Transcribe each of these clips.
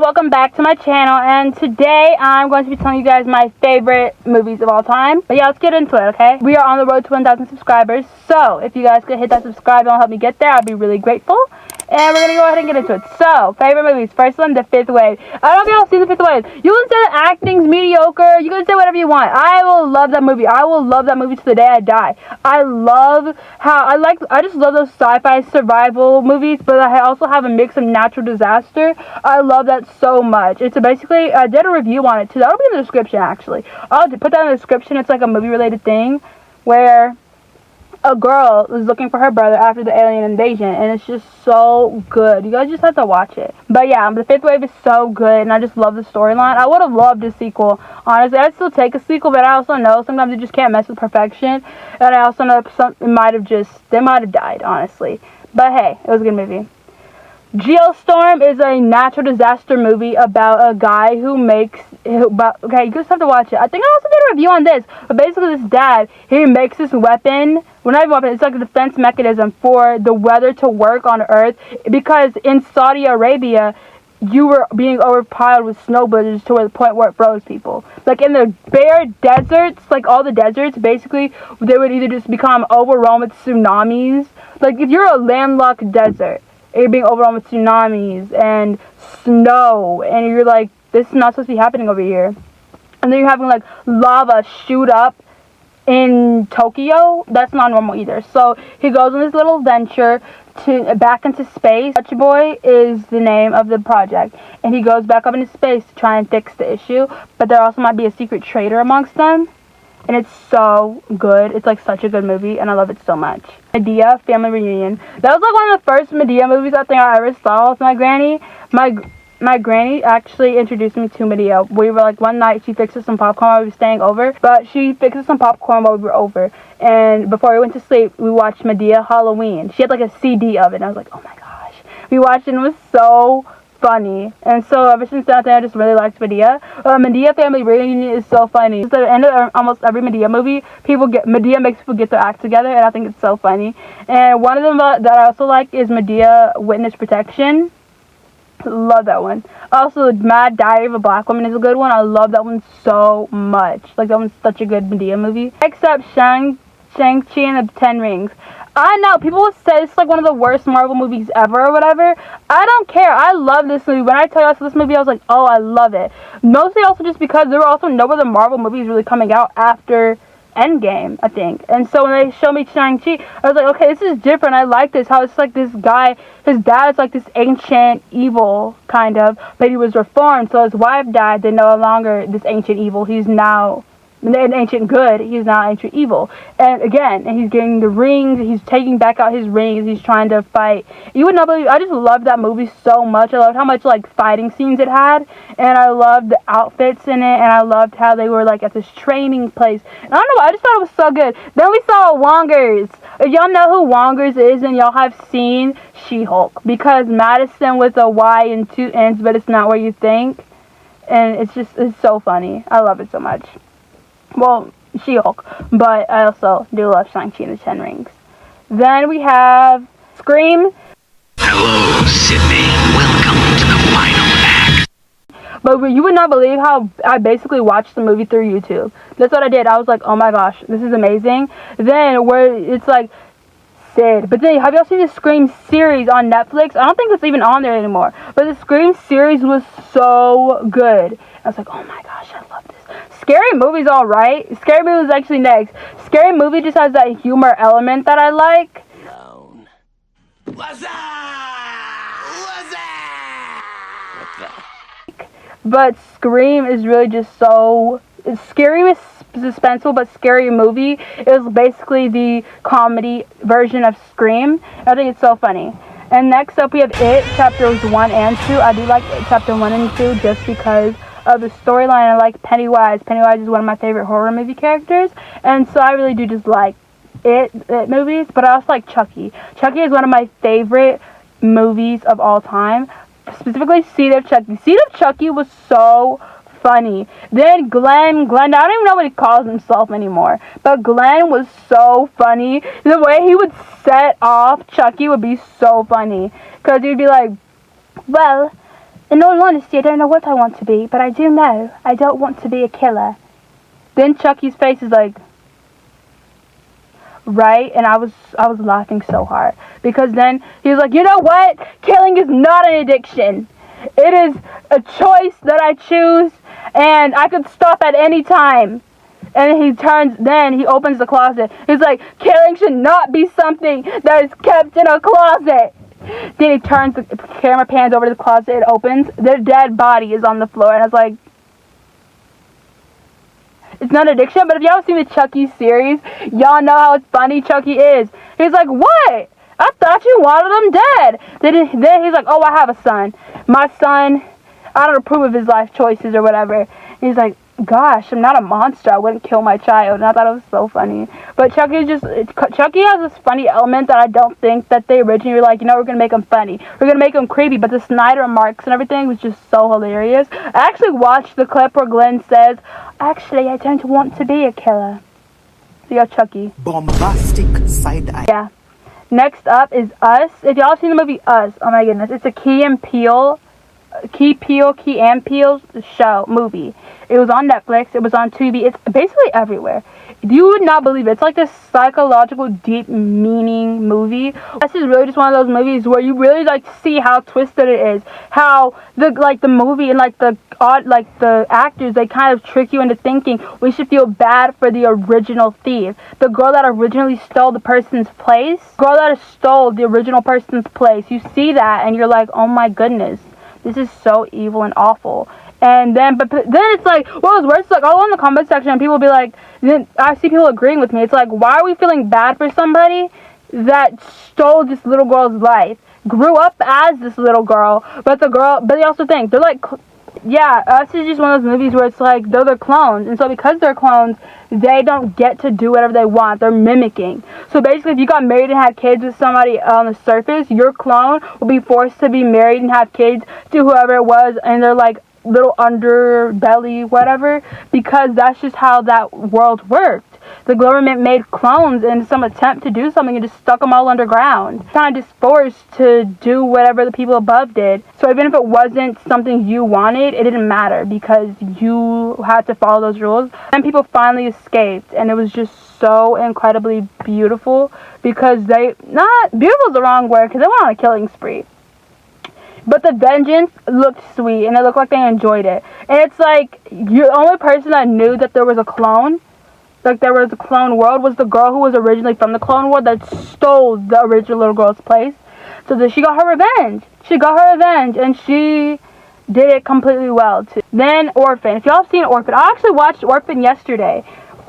welcome back to my channel, and today I'm going to be telling you guys my favorite movies of all time. But yeah, let's get into it, okay? We are on the road to 1,000 subscribers, so if you guys could hit that subscribe and help me get there, I'd be really grateful. And we're gonna go ahead and get into it. So, favorite movies. First one, The Fifth Wave. I don't know if y'all seen The Fifth Wave. You can say the acting's mediocre. You can say whatever you want. I will love that movie. I will love that movie to the day I die. I just love those sci-fi survival movies, but I also have a mix of natural disaster. I love that so much. It's basically, I did a review on it too. That'll be in the description, actually. I'll put that in the description. It's like a movie-related thing where a girl is looking for her brother after the alien invasion, and it's just so good. You guys just have to watch it. But yeah, The Fifth Wave is so good, and I just love the storyline. I would have loved a sequel. Honestly, I'd still take a sequel, but I also know sometimes you just can't mess with perfection, and I also know they might have died, honestly. But hey, it was a good movie. Geostorm is a natural disaster movie about a guy okay, you just have to watch it. I think I also did a review on this, but basically this dad, he makes this weapon, well, not even weapon, it's like a defense mechanism for the weather to work on Earth, because in Saudi Arabia, you were being overpiled with snow blizzards to the point where it froze people. Like in the bare deserts, like all the deserts, basically, they would either just become overrun with tsunamis. Like if you're a landlocked desert, you're being overrun with tsunamis and snow, and you're like, this is not supposed to be happening over here. And then you're having like lava shoot up in Tokyo. That's not normal either. So he goes on this little venture back into space. Touch Boy is the name of the project, and he goes back up into space to try and fix the issue, but there also might be a secret traitor amongst them. And it's so good. It's like such a good movie, and I love it so much. Medea Family Reunion. That was like one of the first Medea movies I think I ever saw with my granny. My granny actually introduced me to Medea. We were like, one night she fixed us some popcorn while we were staying over, but she fixed us some popcorn while we were over. And before we went to sleep, we watched Medea Halloween. She had like a CD of it, and I was like, oh my gosh. We watched it, and it was so funny. And so ever since that, I just really liked Medea. Medea Family Reunion is so funny. At the end of almost every Medea movie, Medea makes people get their act together, and I think it's so funny. And one of them that I also like is Medea Witness Protection. Love that one. Also, Mad Diary of a Black Woman is a good one. I love that one so much. Like, that one's such a good Medea movie. Except Shang-Chi and the Ten Rings. I know, people will say it's like one of the worst Marvel movies ever or whatever. I don't care. I love this movie. When I tell you I saw this movie, I was like, oh, I love it. Mostly also just because there were also no other Marvel movies really coming out after Endgame, I think. And so when they showed me Shang-Chi, I was like, okay, this is different. I like this. How it's like this guy, his dad's like this ancient evil, kind of, but he was reformed. So his wife died. They're no longer this ancient evil. He's now an ancient good. He's now ancient evil. And again, and he's getting the rings. He's taking back out his rings. He's trying to fight. You would not believe. I just loved that movie so much. I loved how much like fighting scenes it had, and I loved the outfits in it, and I loved how they were like at this training place. And I don't know. I just thought it was so good. Then we saw Wongers. If y'all know who Wongers is, and y'all have seen She-Hulk, because Madison with a Y and two N's, but it's not what you think. And it's so funny. I love it so much. Well, She-Hulk, but I also do love Shang-Chi and the Ten Rings. Then we have Scream. Hello, Sydney. Welcome to the final act. But you would not believe how I basically watched the movie through YouTube. That's what I did. I was like, oh my gosh, this is amazing. Then where it's like Sid. But then have y'all seen the Scream series on Netflix? I don't think it's even on there anymore. But the Scream series was so good. I was like, oh my gosh, I love this. Scary Movie's alright. Scary Movie's actually next. Scary Movie just has that humor element that I like. What's up? What's up? But Scream is really just so... Scary is suspenseful, but Scary Movie is basically the comedy version of Scream. I think it's so funny. And next up we have It, chapters 1 and 2. I do like It, chapter 1 and 2 just because of the storyline. I like Pennywise. Pennywise is one of my favorite horror movie characters, and so I really do just like it movies, but I also like Chucky. Chucky is one of my favorite movies of all time, specifically Seed of Chucky. Seed of Chucky was so funny. Then Glenn, I don't even know what he calls himself anymore, but Glenn was so funny. The way he would set off Chucky would be so funny, because he'd be like, well, In all honesty, I don't know what I want to be, but I do know I don't want to be a killer. Then Chucky's face is like, right? And I was laughing so hard. Because then he was like, you know what? Killing is not an addiction. It is a choice that I choose, and I could stop at any time. And he opens the closet. He's like, killing should not be something that is kept in a closet. Then he turns, the camera pans over to the closet, it opens, their dead body is on the floor, and I was like, it's not addiction, but if y'all seen the Chucky series, y'all know how funny Chucky is. He's like, what? I thought you wanted them dead. Then he's like, oh, I have a son. My son, I don't approve of his life choices or whatever. And he's like, gosh, I'm not a monster. I wouldn't kill my child. And I thought it was so funny. But Chucky has this funny element that I don't think that they originally were like, you know, we're going to make him funny. We're going to make him creepy. But the Snyder remarks and everything was just so hilarious. I actually watched the clip where Glenn says, actually, I don't want to be a killer. So you got Chucky. Bombastic side eye. Yeah. Next up is Us. If y'all have seen the movie Us, oh my goodness, it's a Key and Peele movie. It was on Netflix. It was on Tubi. It's basically everywhere. You would not believe it. It's like this psychological, deep meaning movie. This is really just one of those movies where you really like see how twisted it is. How the movie and the actors, they kind of trick you into thinking we should feel bad for the original thief, the girl that originally stole the person's place, You see that and you're like, oh my goodness, this is so evil and awful. And then, but then it's like, well, it's worse. It's like, all in the comment section, and people will be like, then I see people agreeing with me. It's like, why are we feeling bad for somebody that stole this little girl's life, grew up as this little girl, but they also think, they're like, yeah, Us is just one of those movies where it's like, they're clones. And so because they're clones, they don't get to do whatever they want. They're mimicking. So basically, if you got married and had kids with somebody on the surface, your clone will be forced to be married and have kids to whoever it was, and they're like, little underbelly, whatever, because that's just how that world worked. The government made clones in some attempt to do something and just stuck them all underground. Kind of just forced to do whatever the people above did. So even if it wasn't something you wanted, it didn't matter because you had to follow those rules. And people finally escaped, and it was just so incredibly beautiful because beautiful is the wrong word, because they went on a killing spree. But the vengeance looked sweet, and it looked like they enjoyed it. And it's like, the only person that knew that there was a clone, like there was a clone world, was the girl who was originally from the clone world that stole the original little girl's place. So that she got her revenge. And she did it completely well, too. Then Orphan. If y'all have seen Orphan, I actually watched Orphan yesterday.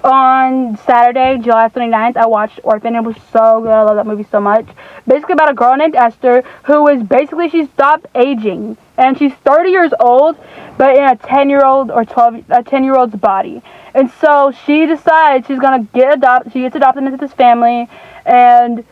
On Saturday, July 29th, I watched Orphan. It was so good. I love that movie so much. Basically about a girl named Esther who is she stopped aging. And she's 30 years old, but in a 10-year-old's body. And so she decides she's going to she gets adopted into this family, and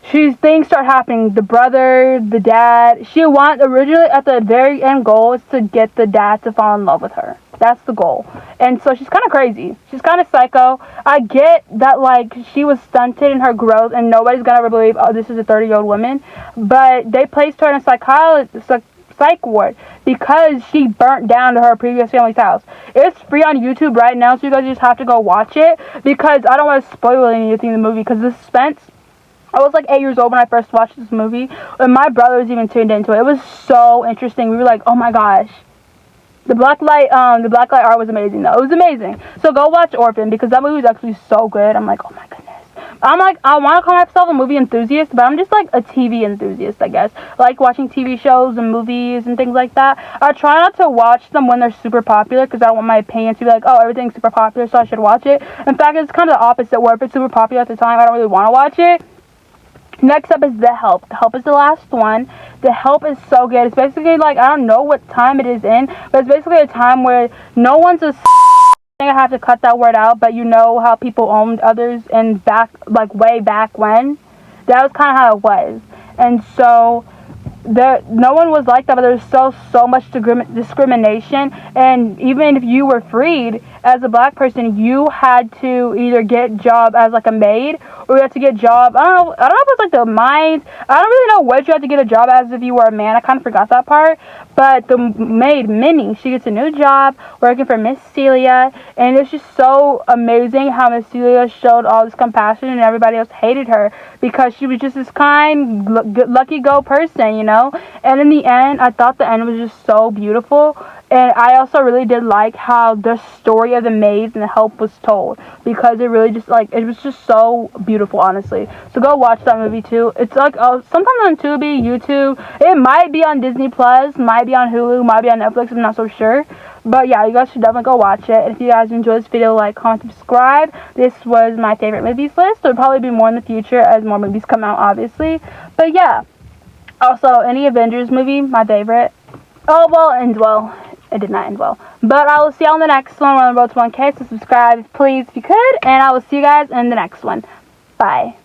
things start happening. The brother, the dad, originally at the very end goal is to get the dad to fall in love with her. That's the goal. And so she's kind of crazy. She's kind of psycho. I get that, like, she was stunted in her growth and nobody's going to ever believe, oh, this is a 30-year-old woman. But they placed her in a psych ward because she burnt down to her previous family's house. It's free on YouTube right now, so you guys just have to go watch it because I don't want to spoil anything in the movie because the suspense. I was like 8 years old when I first watched this movie, and my brother was even tuned into it. It was so interesting. We were like, oh my gosh. The blacklight art was amazing, though. It was amazing. So go watch Orphan, because that movie was actually so good. I'm like, oh my goodness. I'm like, I want to call myself a movie enthusiast, but I'm just like a TV enthusiast, I guess. I like watching TV shows and movies and things like that. I try not to watch them when they're super popular, because I don't want my opinion to be like, oh, everything's super popular, so I should watch it. In fact, it's kind of the opposite, where if it's super popular at the time, I don't really want to watch it. Next up is The Help. The Help is the last one. The Help is so good. It's basically like, I don't know what time it is in, but it's basically a time where no one's a I think I have to cut that word out, but you know how people owned others and way back when? That was kind of how it was. And so no one was like that, but there was so much discrimination, and even if you were freed, as a black person, you had to either get job as like a maid, or you had to get job, I don't know if it's like the mines. I don't really know what you had to get a job as if you were a man. I kind of forgot that part. But the maid, Minnie, she gets a new job working for Miss Celia, and it's just so amazing how Miss Celia showed all this compassion and everybody else hated her because she was just this kind, lucky go person, you know. And in the end, I thought the end was just so beautiful. And I also really did like how the story of the maids and the help was told, because it really just, like, it was just so beautiful, honestly. So go watch that movie too. It's like sometimes on Tubi, YouTube. It might be on Disney Plus, might be on Hulu, might be on Netflix. I'm not so sure. But yeah, you guys should definitely go watch it. And if you guys enjoyed this video, like, comment, subscribe. This was my favorite movies list. There'll probably be more in the future as more movies come out, obviously. But yeah. Also, any Avengers movie, my favorite. Oh, well, ends well. It did not end well. But I will see you on the next one. We're on the road to 1K, so subscribe, please, if you could. And I will see you guys in the next one. Bye.